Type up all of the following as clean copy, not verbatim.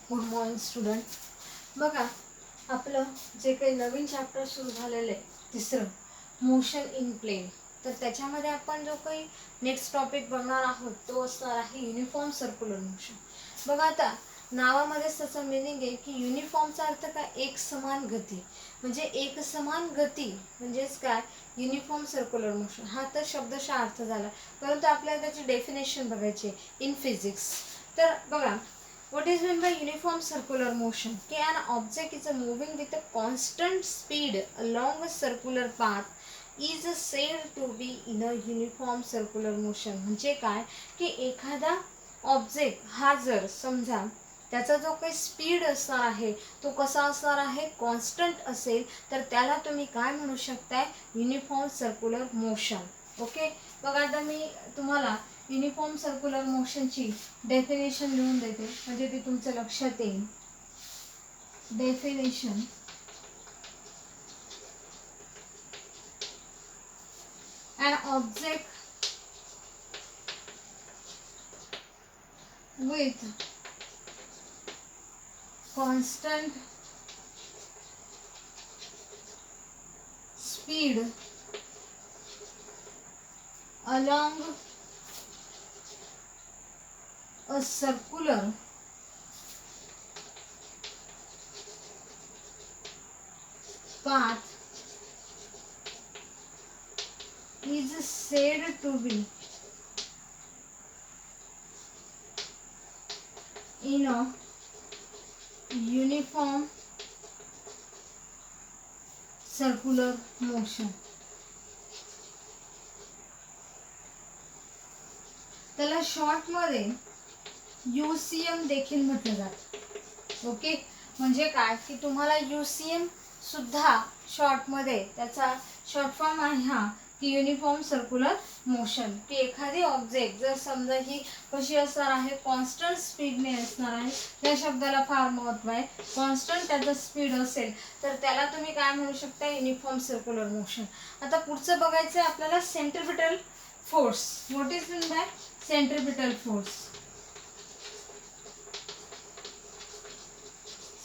Good morning student. बघा, आपलं जे काही नवीन चॅप्टर सुरू झालेलं आहे तिसरं, मोशन इन प्लेन, तर त्याच्यामध्ये आपण जो काही नेक्स्ट टॉपिक बघणार आहोत तो असणार आहे युनिफॉर्म सर्क्युलर मोशन. बघा, आता नावामध्येच त्याचा मिनिंग आहे की युनिफॉर्मचा अर्थ काय, एक समान गती. म्हणजे एक समान गती म्हणजेच काय, युनिफॉर्म सर्क्युलर मोशन. हा तर शब्दशः अर्थ झाला, परंतु आपल्याला त्याची डेफिनेशन बघायची इन फिजिक्स. तर बघा, what is meant by uniform circular motion? कि an object is moving with a constant speed along a circular path is said to be in a uniform circular motion. म्हणजे काय की एखादा object हा जर समजा त्याचा जो काही स्पीड असणार आहे तो कसा असणार आहे, कॉन्स्टंट असेल, तर त्याला तुम्ही काय म्हणू शकताय, युनिफॉर्म सर्क्युलर मोशन. ओके, बघा आता मी तुम्हाला युनिफॉर्म सर्क्युलर मोशनची डेफिनेशन लिहून देते म्हणजे ती तुमच्या लक्षात येईल. Definition, an object with constant speed along a circular path is said to be in a uniform circular motion. त्याला शॉर्ट मध्ये UCM देखील म्हटलं जातं. ओके, म्हणजे काय की तुम्हाला UCM सुद्धा शॉर्ट मध्ये त्याचा शॉर्ट फॉर्म आहे हा की युनिफॉर्म सर्क्युलर मोशन. की एखादी ऑब्जेक्ट जर समजा ही कशी असणार आहे, कॉन्स्टंट स्पीडने असणार आहे. या शब्दाला फार महत्व आहे. कॉन्स्टंट त्याचा स्पीड असेल तर त्याला तुम्ही काय म्हणू शकता, युनिफॉर्म सर्क्युलर मोशन. आता पुढचं बघायचं आहे आपल्याला centripetal force. What is mean by centripetal force?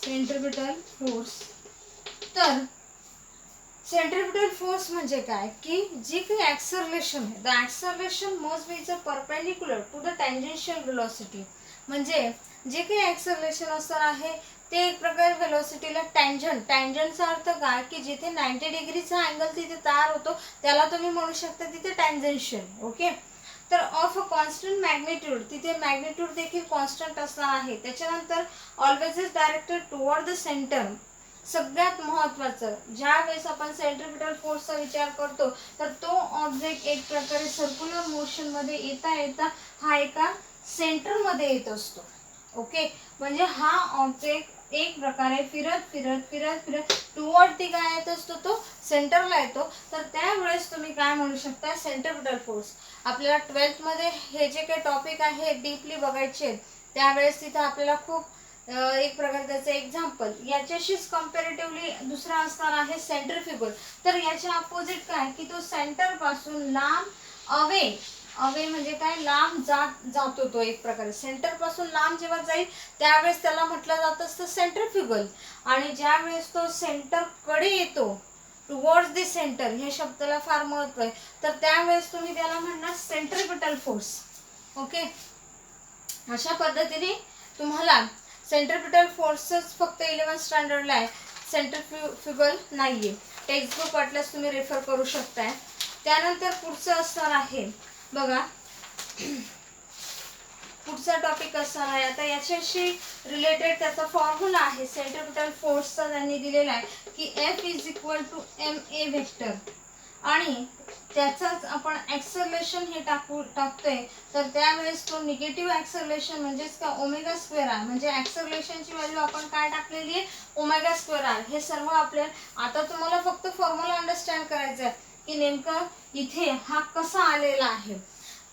Centripetal force, तर सेंट्रिपिटल फोर्स म्हणजे काय की जी काही ॲक्सलरेशन आहे, the acceleration must be is a perpendicular to the tangential velocity. म्हणजे जे काही ॲक्सलरेशन असणार आहे ते एक प्रकारे व्हेलॉसिटीला टँजंट. टँजंटचा अर्थ काय की जिथे 90 डिग्रीचा अँगल तिथे तयार होतो त्याला तुम्ही म्हणू शकता तिथे टँजेन्शियल. ओके, तर ऑफ अ कॉन्स्टंट मॅग्निट्यूड, तिथे मॅग्निट्यूड देखील कॉन्स्टंट असणार आहे. त्याच्यानंतर always is directed toward the centre. सगळ्यात महत्त्वाचं, ज्या वेळेस आपण सेंट्रिपिटल फोर्सचा विचार करतो तर तो ऑब्जेक्ट एक प्रकारे सर्क्युलर मोशन मध्ये येता येता हा एका सेंटर मध्ये येत असतो. ओके, म्हणजे हा ऑब्जेक्ट एक प्रकारे फिरत फिरत फिरत फिरत टुवर्ड काय येत असतो, तो सेंटरला येतो. तर त्यावेळेस तुम्ही काय म्हणू शकता, सेंट्रिपिटल फोर्स. आपल्याला 12th मध्ये हे जे काही टॉपिक आहे डीपली बघायचे, त्यावेळेस तिथं आपल्याला खूप एक प्रकार त्याचं एक्झाम्पल याच्याशीच कम्पॅरेटिव्हली दुसरा असणार आहे सेंट्रिफ्युगल. तर याच्या अपोजिट काय की तो सेंटर पासून लांब अवे, अवे म्हणजे काय, लांब जातो तो एक प्रकारे. सेंटर पासून लांब जेव्हा जाईल त्यावेळेस त्याला म्हटलं जात असतं सेंट्रिफ्युगल. आणि ज्या वेळेस तो सेंटर कडे येतो, टुवर्ड्स द सेंटर, हे शब्दाला फार महत्व आहे, तर त्यावेळेस तुम्ही त्याला म्हणणार सेंट्रिपिटल फोर्स. ओके, अशा पद्धतीने तुम्हाला सेंट्रिपिटल फोर्सच फक्त 11th स्टँडर्डला आहे, सेंट्रिफ्युगल नाहीये. टेक्स्टबुक वाटल्यास तुम्ही रेफर करू शकताय. त्यानंतर पुढचं असणार आहे बघा, पुढचा टॉपिक असणार आहे आता याच्याशी रिलेटेड त्याचा फॉर्म्युला आहे सेंट्रिपिटल फोर्सचा. त्यांनी दिलेला आहे की F is equal to ma vector, आणि त्याचाच आपण ॲक्सलरेशन हे टाकतोय. तर त्यावेळेस तो निगेटिव्ह ॲक्सलरेशन म्हणजेच का ओमेगा स्क्वेअर आर, म्हणजे ॲक्सलरेशनची व्हॅल्यू आपण काय टाकलेली आहे, ओमेगा स्क्वेअर आर. हे सर्व आपल्याला आता तुम्हाला फक्त फॉर्म्युला अंडरस्टँड करायचा आहे की नेमकं इथे हा कसा आलेला आहे.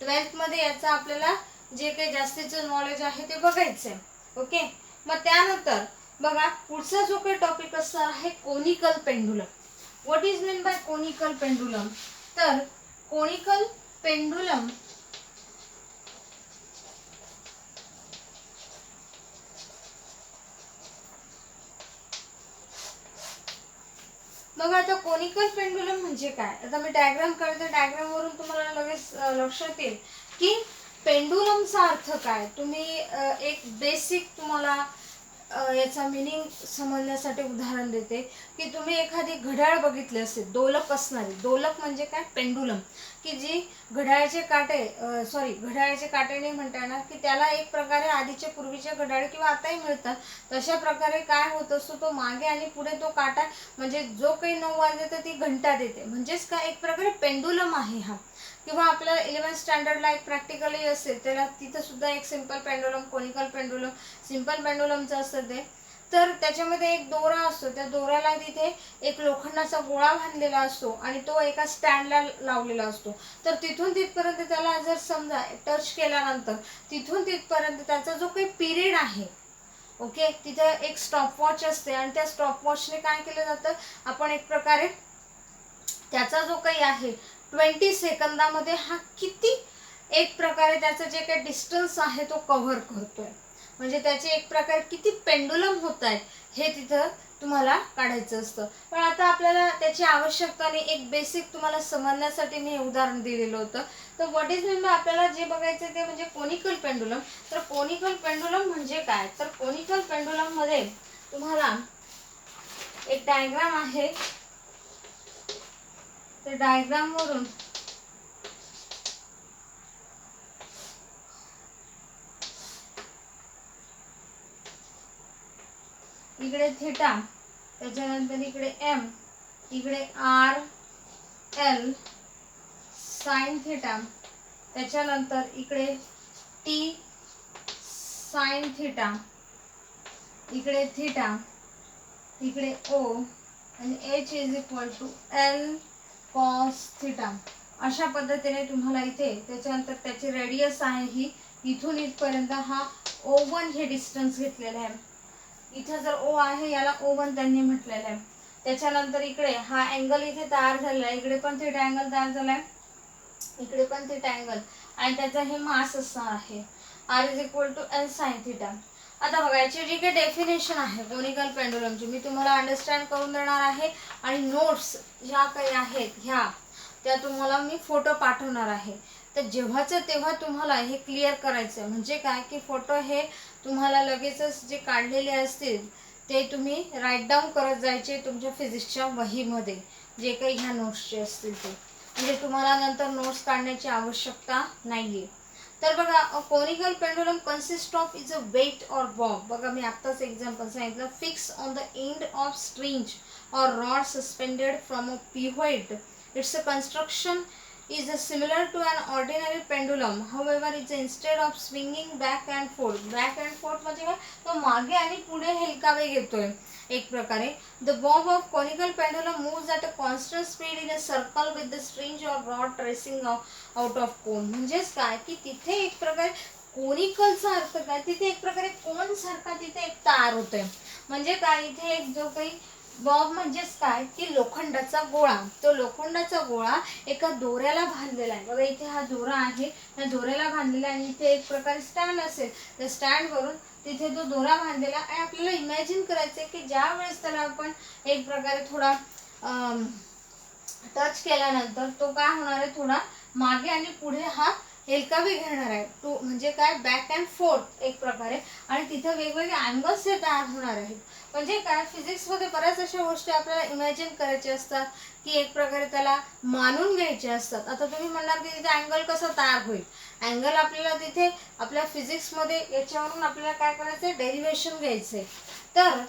12th मध्ये याचा आपल्याला जे काही जास्तीचं नॉलेज आहे ते बघायचं आहे. ओके, मग त्यानंतर बघा पुढचा जो काही टॉपिक असणार आहे conical pendulum. What is mean bye conical pendulum? तर कोनिकल पेंडुलम बघा आता कोनिकल पेंडुलम म्हणजे काय, आता मी डायग्राम काढते, डायग्रामवरून तुम्हाला लगेच लक्षात येईल की पेंडुलमचा अर्थ काय. तुम्ही एक बेसिक तुम्हाला याचा मिनिंग समजण्यासाठी उदाहरण देते की तुम्ही एखादी घड्याळ बघितली असेल, दोलक असणारी. दोलक म्हणजे काय, पेंडुलम, की जी घड्याळाचे काटे घड्याळाचे काटे नाही म्हणता येणार, की त्याला एक प्रकारे आधीचे पूर्वीचे घड्याळ किंवा आताही मिळतात तशा प्रकारे काय होत असतो, तो मागे आणि पुढे तो काटा, म्हणजे जो काही 9 वाजले तर ती घंटा देते, म्हणजेच काय एक प्रकारे पेंडुलम आहे हा. किंवा आपल्याला 11th स्टँडर्डला एक प्रॅक्टिकली असेल त्याला, तिथं सुद्धा एक simple pendulum, conical pendulum, simple पेंडुलमचं असतं ते. तर त्याच्यामध्ये एक दोरा असतो, त्या दोऱ्याला तिथे एक लोखंडाचा गोळा बांधलेला असतो आणि तो एका स्टँडला लावलेला असतो. तर तिथून तिथपर्यंत त्याला जर समजा टच केल्यानंतर तिथून तिथपर्यंत त्याचा जो काही पिरियड आहे, ओके, तिथं एक स्टॉपवॉच असते आणि त्या स्टॉपवॉचने काय केलं जातं, आपण एक प्रकारे त्याचा जो काही आहे 20 सेकंदामध्ये हा किती एक प्रकारे त्याचं जे काही डिस्टन्स आहे तो कव्हर करतोय, म्हणजे त्याचे एक प्रकारे किती पेंडुलम होत आहेत हे तिथं तुम्हाला काढायचं असतं. पण आता आपल्याला त्याची आवश्यकता नाही, एक बेसिक तुम्हाला समजण्यासाठी मी हे उदाहरण दिलेलं होतं. तर व्हॉट इज मीन बाय आपल्याला जे बघायचं ते म्हणजे कोनिकल पेंडुलम. तर कोनिकल पेंडुलम म्हणजे काय, तर कोनिकल पेंडुलम मध्ये तुम्हाला एक डायग्राम आहे, त्या डायग्राम वरून इकडे थीटा, त्याच्यानंतर इकडे एम, इकडे आर एल साइन थीटा, त्याच्यानंतर इकडे टी साइन थीटा, इकडे थीटा, इकडे ओ आणि h is equal to l cos theta. अशा पद्धतीने तुम्हाला इथे, त्याच्यानंतर त्याची रेडियस आहे ही इथून इथपर्यंत, हा O1 हे डिस्टन्स घेतलेलं आहे. इथं जर ओ आहे याला O1 त्यांनी म्हटलेलं आहे. त्याच्यानंतर इकडे हा अँगल इथे तयार झालेला आहे, इकडे पण थीटा अँगल तयार झालाय, इकडे पण थीटा अँगल, आणि त्याचा हे मास असणार आहे r is equal to l sine theta. आता बघा याची जी काही डेफिनेशन आहे कोनिकल पेंडुलमची मी तुम्हाला अंडरस्टँड करून देणार आहे, आणि नोट्स ज्या काही आहेत ह्या त्या तुम्हाला मी फोटो पाठवणार आहे. तर जेव्हाचं तेव्हा तुम्हाला हे क्लिअर करायचं, म्हणजे काय की फोटो हे तुम्हाला लगेचच जे काढलेले असतील ते तुम्ही राईट डाऊन करत जायचे तुमच्या फिजिक्सच्या वहीमध्ये, जे काही ह्या नोट्सचे असतील ते, म्हणजे तुम्हाला नंतर नोट्स काढण्याची आवश्यकता नाहीये. तर बघा conical pendulum consist of is a weight or bob. बघा मी आत्ताच एक्झाम्पल सांगितलं, fix on the end of string or rod suspended from a pivot. It's a construction is similar to an ordinary pendulum. However, it's instead of swinging back and forth. Back and forth म्हणजे काय, तो मागे आणि पुढे हेलकावे घेतोय एक प्रकारे. The bob of conical pendulum moves at a constant speed in a circle with the string or rod tracing out of cone. म्हणजेच काय की तिथे एक प्रकारे कोनिकलचा अर्थ काय, तिथे एक प्रकारे कोन सारखा तिथे एक तार होतोय. म्हणजे काय, इथे एक जो काही बॉब म्हणजेच काय की लोखंडाचा गोळा, तो लोखंडाचा गोळा एका दोऱ्याला बांधलेला आहे. बघा इथे हा दोरा आहे, त्या दोऱ्याला बांधलेला, आणि इथे एक प्रकारे स्टँड असेल, त्या स्टँड वरून तिथे तो दोरा बांधलेला. आणि आपल्याला इमॅजिन करायचंय की ज्या वेळेस त्याला आपण एक प्रकारे थोडा टच केल्यानंतर तो काय होणार आहे, थोडा मागे आणि पुढे हा हेलकावे घेणार आहे. तो म्हणजे काय, बॅक अँड फोर्थ एक प्रकारे, आणि तिथं वेगवेगळे अँगल्स हे तयार होणार आहेत. म्हणजे काय, फिजिक्समध्ये बऱ्याच अशा गोष्टी आपल्याला इमॅजिन करायच्या असतात की एक प्रकारे त्याला मानून घ्यायचे असतात. आता तुम्ही म्हणणार की तिथे अँगल कसा तयार होईल, अँगल आपल्याला तिथे आपल्या फिजिक्समध्ये याच्यावरून आपल्याला काय करायचं, डेरिव्हेशन घ्यायचंय. तर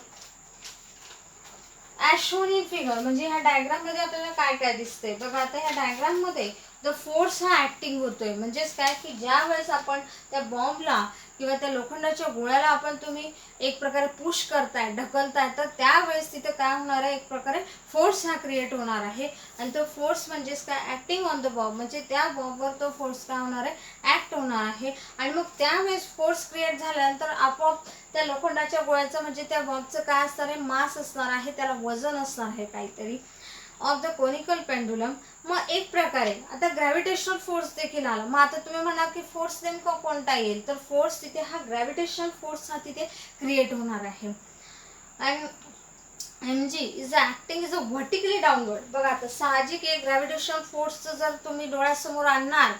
ॲज शोन इन फिगर, म्हणजे ह्या डायग्राम मध्ये आपल्याला काय काय दिसतंय बघा. आता ह्या डायग्राम मध्ये द फोर्स हा ऍक्टिंग होतोय, म्हणजेच काय की ज्या वेळेस आपण त्या बॉम्बला किंवा त्या लोखंडाच्या गोळ्याला आपण तुम्ही एक प्रकारे पुश करताय, ढकलताय, तर त्यावेळेस तिथे काय होणार आहे, एक प्रकारे फोर्स हा क्रिएट होणार आहे. आणि तो फोर्स म्हणजेच काय, ऍक्टिंग ऑन द बॉम्ब, म्हणजे त्या बॉम्बवर तो फोर्स काय होणार आहे, ऍक्ट होणार आहे. आणि मग त्यावेळेस फोर्स क्रिएट झाल्यानंतर आपोआप त्या लोखंडाच्या गोळ्याचं म्हणजे त्या बॉम्बचं काय असणार आहे, मास असणार आहे, त्याला वजन असणार आहे काहीतरी ऑफ द कोनिकल पेंडुलम. मग एक प्रकारे आता ग्रॅव्हिटेशनल फोर्स देखील आला. मग आता तुम्ही म्हणाल की फोर्स नेमका कोणता येईल, तर फोर्स तिथे हा ग्रॅव्हिटेशनल फोर्स हा तिथे क्रिएट होणार आहे. आणि mg is acting is a vertically downward. बघा आता साहजिक आहे, ग्रॅव्हिटेशन फोर्सचं जर तुम्ही डोळ्यासमोर आणणार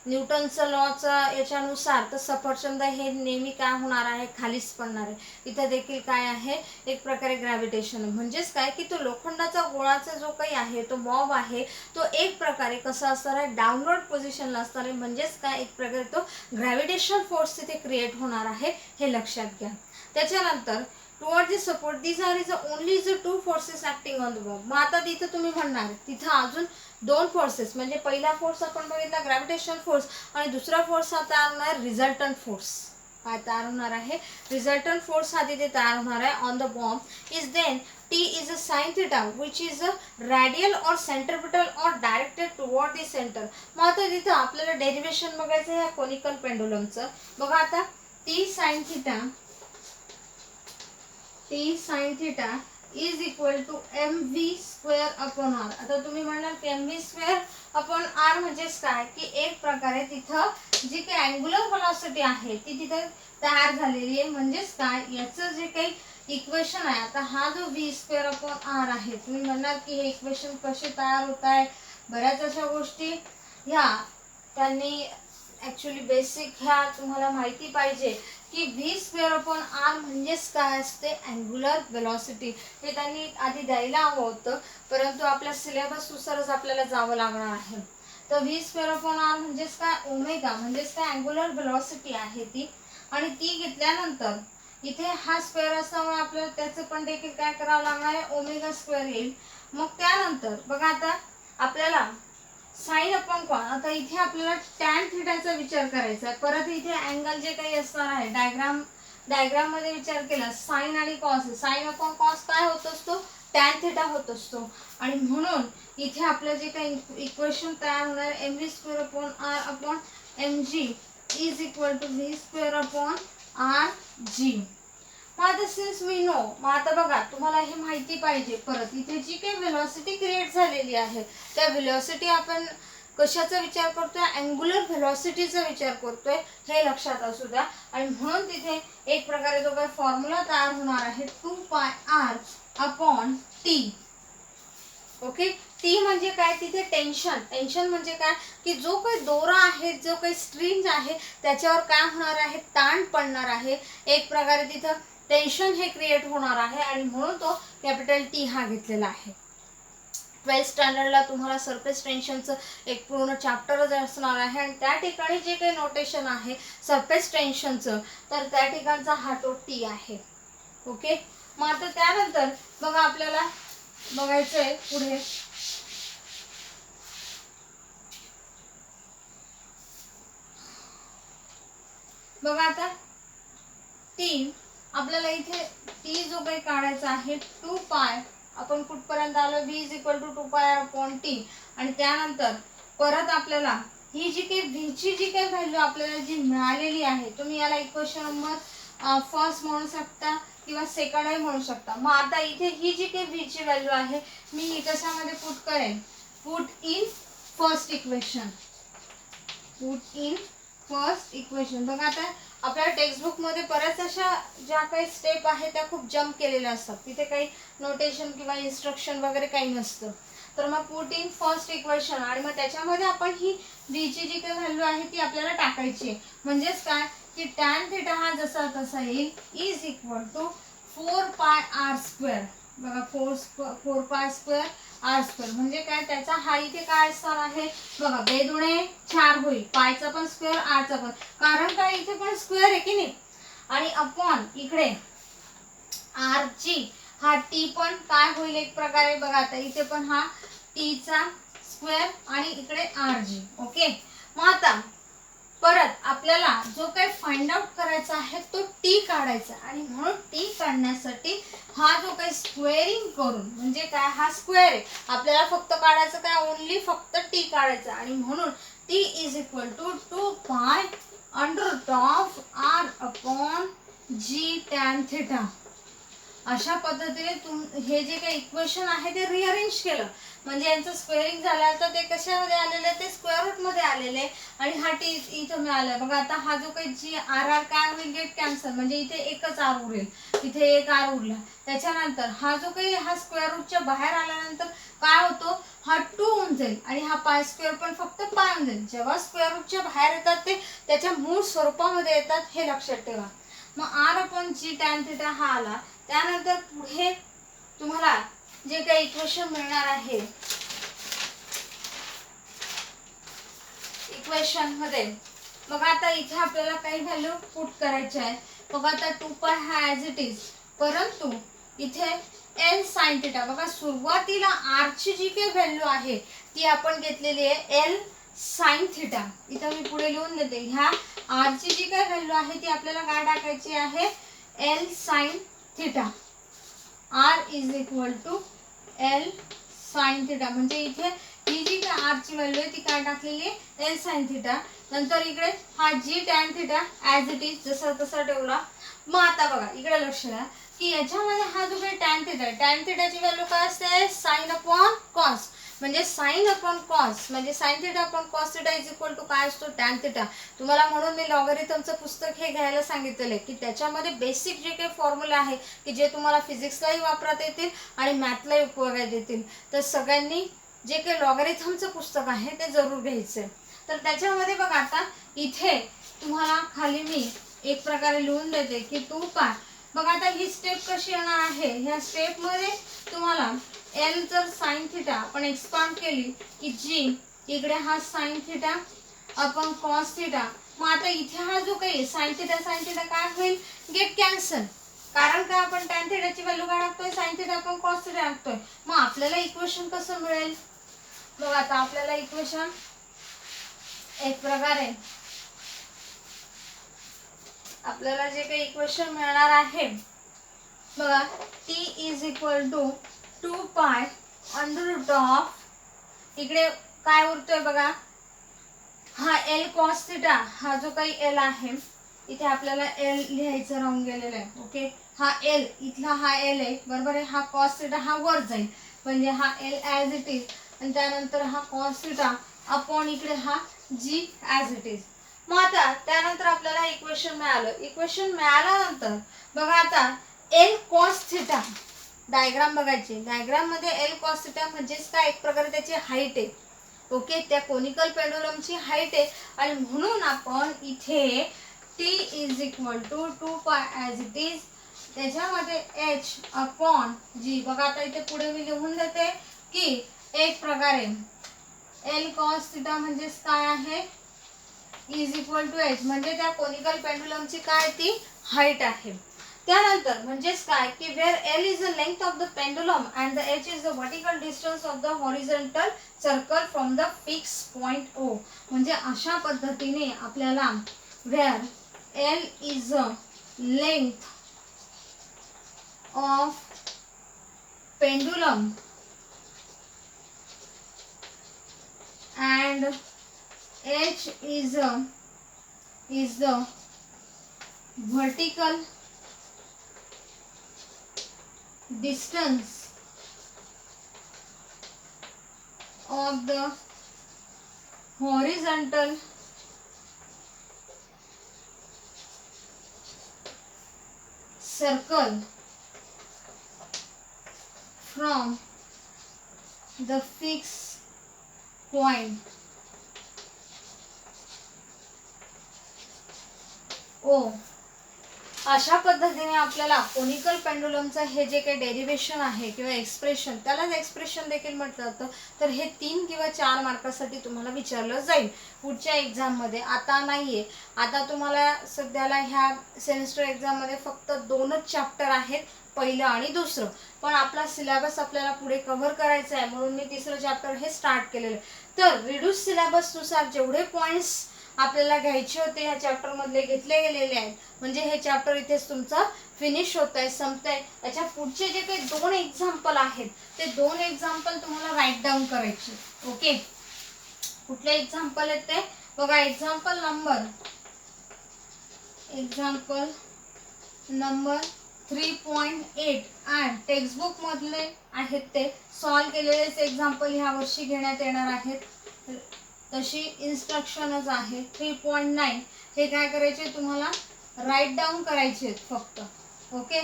न्यूटनचं लॉचं याच्यानुसार, तर सफरचंद हे नेहमी काय होणार आहे, खालीच पडणार आहे. इथं देखील काय आहे, एक प्रकारे ग्रॅव्हिटेशन. म्हणजेच काय की तो लोखंडाचा गोळाचा जो काही आहे तो बॉब आहे तो एक प्रकारे कसा असणार आहे, डाऊनवर्ड पोझिशनला असणार आहे. म्हणजेच काय, एक प्रकारे तो ग्रॅव्हिटेशन फोर्स तिथे क्रिएट होणार आहे, हे लक्षात घ्या. त्याच्यानंतर toward the support these are is only the two forces acting on the bob. मग आता तिथं तुम्ही म्हणणार तिथं अजून दोन फोर्सेस, म्हणजे पहिला फोर्स आपण बघितला ग्रॅव्हिटेशन फोर्स, आणि दुसरा फोर्स हा तयार होणार रिझल्टंट फोर्स. काय तयार होणार आहे, रिझल्टंट फोर्स हा तिथे तयार होणार आहे on the bomb. Is then T is a sin theta which is a radial or centripetal or directed toward the center. मग आता तिथं आपल्याला डेरिवेशन बघायचं आहे या कोनिकल पेंडुलमचं. बघा आता T sin theta is equal to mv square upon r. आता तुम्ही म्हणाल की mv square upon r म्हणजेच काय की एक प्रकारे तिथं जी काही अँग्युलर व्हेलॉसिटी आहे ती तिथं तयार झालेली आहे. म्हणजेच काय, याचं जे काही इक्वेशन आहे, आता हा जो v स्क्वेअर अपॉन r आहे, तुम्ही म्हणाल की हे इक्वेशन कसे तयार होत आहे, बऱ्याच अशा गोष्टी ह्या त्यांनी ऍक्च्युली बेसिक ह्या तुम्हाला माहिती पाहिजे की v स्क्वेअर अपॉन r म्हणजेच काय असते, अँग्युलर वेलॉसिटी. हे त्यांनी आधी द्यायला हवं होतं, परंतु आपल्या सिलेबसनुसारच आपल्याला जावं लागणार आहे. तर v स्क्वेअर अपॉन r म्हणजेच काय, ओमेगा म्हणजेच काय, अँग्युलर वेलॉसिटी आहे ती. आणि ती घेतल्यानंतर इथे हा स्क्वेअर असल्यामुळे आपल्याला त्याचं पण देखील काय करावं लागणार आहे, ओमेगा स्क्वेअर येईल. मग त्यानंतर बघा आता आपल्याला साइन अपॉन कॉस, आता इथे आपल्याला टॅन थिटाचा विचार करायचा आहे. परत इथे अँगल जे काही असणार आहे, डायग्राम मध्ये विचार केला साइन आणि कॉस, साइन अपॉन कॉस काय होत असतो, टॅन थिटा होत असतो. आणि म्हणून इथे आपलं जे काही इक्वेशन तयार होणार आहे, mv square upon r upon mg is equal to v square upon r g. मग आता सिन्स वी नो, मग आता बघा तुम्हाला हे माहिती पाहिजे, परत इथे जी काही व्हेलॉसिटी क्रिएट झालेली आहे त्या व्हेलॉसिटी आपण कशाचा विचार करतोय, अँग्युलर व्हेलॉसिटीचा विचार करतोय, हे लक्षात असू द्या. आणि म्हणून तिथे एक प्रकारे जो काही फॉर्म्युला तयार होणार आहे 2πr upon T. Okay, T म्हणजे काय, तिथे टेन्शन म्हणजे काय की जो काही दोरा आहे, जो काही स्ट्रिंग आहे त्याच्यावर काय होणार आहे, ताण पडणार आहे. एक प्रकारे तिथं टेन्शन हे क्रिएट होणार आहे आणि म्हणून तो कॅपिटल टी हा घेतलेला आहे. 12th स्टँडर्डला तुम्हाला सरफेस टेन्शनचं एक पूर्ण चॅप्टरच असणार आहे आणि त्या ठिकाणी जे काही नोटेशन आहे सरफेस टेन्शनचं, तर त्या ठिकाणचा हा तो टी आहे. ओके, मग आता त्यानंतर बघा आपल्याला बघायचं आहे पुढे, बघा आता टी आपल्याला इथे टी जो काही काढायचा आहे 2π, आपण कुठपर्यंत आलो, v is equal to 2πr upon T. आणि त्यानंतर परत आपल्याला ही जी काही v ची जी काही व्हॅल्यू आपल्याला जी मिळालेली आहे, तुम्ही याला इक्वेशन नंबर फर्स्ट म्हणू शकता किंवा सेकंडही म्हणू शकता. मग आता इथे ही जी काही v ची व्हॅल्यू आहे मी ही कशामध्ये पुट करेन, पुट इन फर्स्ट इक्वेशन. बघा आता आपल्या टेक्स्टबुक मध्ये बऱ्याच अशा ज्या काही स्टेप आहेत त्या खूप जम्प केलेल्या असतात, तिथे काही नोटेशन किंवा इन्स्ट्रक्शन वगैरे काही नसतं. तर मग पुट इन फर्स्ट इक्वेशन आणि मग त्याच्यामध्ये आपण ही v ची जी काही व्हॅल्यू आहे ती आपल्याला टाकायची आहे. म्हणजेच काय की टॅन थिटा हा जसा तसा येईल is equal to 4πr square. बघा 4π स्क्वेअर r स्क्वेअर म्हणजे काय, त्याचा हा इथे काय असणार आहे, बघा 2 दुणे 4 होईल, पायचा पण स्क्वेअर आरचा पण, कारण काय इथे पण स्क्वेअर आहे की नाही. आणि अपॉन इकडे आर ची हा टी पण काय होईल एक प्रकारे, बघा आता इथे पण हा टी चा स्क्वेअर आणि इकडे आर जी. ओके, मग आता परत आपल्याला जो काही फाइंड आउट करायचा आहे तो टी काढायचा आणि म्हणून टी काढण्यासाठी हा जो काही स्क्वेअरिंग करून, म्हणजे काय हा स्क्वेअर आहे आपल्याला फक्त काढायचं काय, ओनली फक्त टी काढायचं. आणि म्हणून T is equal to 2π under root of r upon g tan theta. अशा पद्धतीने हे जे काही इक्वेशन आहे ते रिअरेंज केलं, म्हणजे यांचं स्क्वेअरिंग झालं तर ते कशामध्ये आलेले, ते स्क्वेअर रूट मध्ये आलेले आणि हा टी इथं मिळालं. बघा आता हा जो काही जी आर आर काय होईल, गेट कॅन्सल, म्हणजे इथे एकच आर उरेल, इथे एक आर उरला. त्याच्यानंतर हा जो काही हा स्क्वेअर रूटच्या बाहेर आल्यानंतर काय होतो, हा 2 होऊन जाईल आणि हा पाय स्क्वेअर पण फक्त पाय होऊन जाईल. जेव्हा स्क्वेअर रूटच्या बाहेर येतात ते त्याच्या मूळ स्वरूपामध्ये येतात, हे लक्षात ठेवा. मग आर अपॉन जी टॅन थिटा हा आला. त्यानंतर पुढे तुम्हाला जे काही इक्वेशन मिळणार आहे, इक्वेशन मध्ये बघा आता इथे आपल्याला काही व्हॅल्यू पुट करायची आहे. बघा आता 2 पाय हा ॲज इट इज, परंतु इथे एल साइन थिटा, बघा सुरुवातीला आर ची जी काही व्हॅल्यू आहे ती आपण घेतलेली आहे एल साइन थिटा. इथं मी पुढे लिहून देते, ह्या आर ची जी काही व्हॅल्यू आहे ती आपल्याला काय टाकायची आहे, l sine theta. R is equal to l sine theta, म्हणजे इथे ही जी काय आर ची व्हॅल्यू आहे ती काय टाकलेली आहे, एल साइन थिटा. नंतर इकडे हा G tan theta as it is जसा तसा ठेवला. मग आता बघा इकडे लक्ष द्या की याच्यामध्ये हा जो काही टॅन थिटा आहे, टॅन थिटाची व्हॅल्यू काय असते, साइन अपॉन कॉस, म्हणजे साइन अपॉन कॉस म्हणजे sine theta upon cos theta is equal to काय असतो, टॅन थिटा. तुम्हाला म्हणून मी लॉगरिथमचं पुस्तक हे घ्यायला सांगितलेलं आहे की त्याच्यामध्ये बेसिक जे काही फॉर्म्युले आहे की जे तुम्हाला फिजिक्सलाही वापरता येतील आणि मॅथलाही उपयोगात येतील. तर सगळ्यांनी जे काही लॉगरिथमचं पुस्तक आहे ते जरूर घ्यायचं. तर त्याच्यामध्ये बघा आता इथे तुम्हाला खाली मी एक प्रकारे लिहून देते की 2 पाय. बघा आता ही स्टेप कशी येणार आहे, ह्या स्टेप मध्ये तुम्हाला एल जर साइन थिटा आपण एक्सपांड केली की जी इकडे हा sign theta upon cos theta. मग आता इथे हा जो काही साइन थिटा काय होईल, गेट कॅन्सल, कारण का आपण टॅन थिटाची व्हॅल्यू काय टाकतोय, sign theta upon cos theta टाकतोय. मग आपल्याला इक्वेशन कसं मिळेल, बघा आता आपल्याला इक्वेशन एक प्रकारे आपल्याला जे काही इक्वेशन मिळणार आहे बघा, T is equal to 2 pi under root of, इकडे काय उरतोय बघा, हा एल कॉस थिटा, हा जो काही एल आहे इथे आपल्याला एल लिहायचं राहून गेलेलं आहे. ओके, हा एल इथला हा एल आहे बरोबर आहे, हा कॉस थिटा हा वर जाईल म्हणजे हा एल ॲज इट इज आणि त्यानंतर हा कॉस थिटा अपॉन इकडे हा जी ॲज इट इज. मग आता त्यानंतर आपल्याला इक्वेशन मिळालं. इक्वेशन मिळाल्यानंतर बघा आता एल कॉस थिटा डायग्राम बघायची. डायग्राम मध्ये एल कॉस थिटा म्हणजेच काय, एक प्रकारे त्याची हाईट आहे. ओके, त्या कोनिकल पेंडुलमची हाईट आहे आणि म्हणून आपण इथे टी इज इक्वल टू 2 पाय ॲज इट इज, त्याच्यामध्ये एच अपॉन जी. बघा आता इथे पुढे मी लिहून देते की एक प्रकारे एल कॉस थिटा म्हणजेच काय आहे, इज इक्वल टू एच, म्हणजे त्या कोनिकल पेंडुलमची काय ती हाईट आहे. त्यानंतर म्हणजेच काय की where l is the length of the pendulum and the h is the vertical distance of the horizontal circle from the fix point O. म्हणजे अशा पद्धतीने आपल्याला where l is the length of pendulum and h is the vertical distance of the horizontal circle from the fixed point ओ. अशा पद्धतीने आपल्याला conical पेंडुलमचं हे जे काही डेरिव्हेशन आहे किंवा एक्सप्रेशन, त्यालाच एक्सप्रेशन देखील म्हटलं जातं. तर हे 3 किंवा 4 मार्कासाठी तुम्हाला विचारलं जाईल पुढच्या एक्झाममध्ये. आता नाहीये, आता तुम्हाला सध्याला ह्या सेमिस्टर एक्झाममध्ये फक्त 2च चॅप्टर आहेत, पहिलं आणि दुसरं. पण आपला सिलेबस आपल्याला पुढे कव्हर करायचा आहे म्हणून मी तिसरं चॅप्टर हे स्टार्ट केलेलं आहे. तर रिड्यूस सिलेबसनुसार जेवढे पॉईंट्स आपल्याला घ्यायचे होते ह्या चॅप्टर मधले घेतले गेलेले आहेत. म्हणजे हे चॅप्टर इथेच तुमचं फिनिश होत आहे, संपतंय. याच्या पुढचे जे काही 2 एक्झाम्पल आहेत ते 2 एक्झाम्पल तुम्हाला राईट डाऊन करायचे. ओके, कुठले एक्झाम्पल आहेत ते बघा. एक्झाम्पल नंबर 3.8 आणि टेक्स्टबुकमधले आहेत ते सॉल्व केलेलेच एक्झाम्पल ह्या वर्षी घेण्यात येणार आहेत. तशी इन्स्ट्रक्शनच आहे. 3.9 हे काय करायचे तुम्हाला राईट डाऊन करायचे आहेत फक्त. ओके,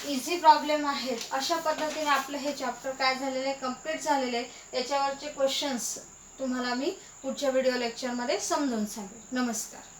इझी प्रॉब्लेम आहेत. अशा पद्धतीने आपलं हे चॅप्टर काय झालेलं आहे, कम्प्लीट झालेलं आहे. याच्यावरचे क्वेश्चन्स तुम्हाला मी पुढच्या व्हिडिओ लेक्चरमध्ये समजून सांगेन. नमस्कार.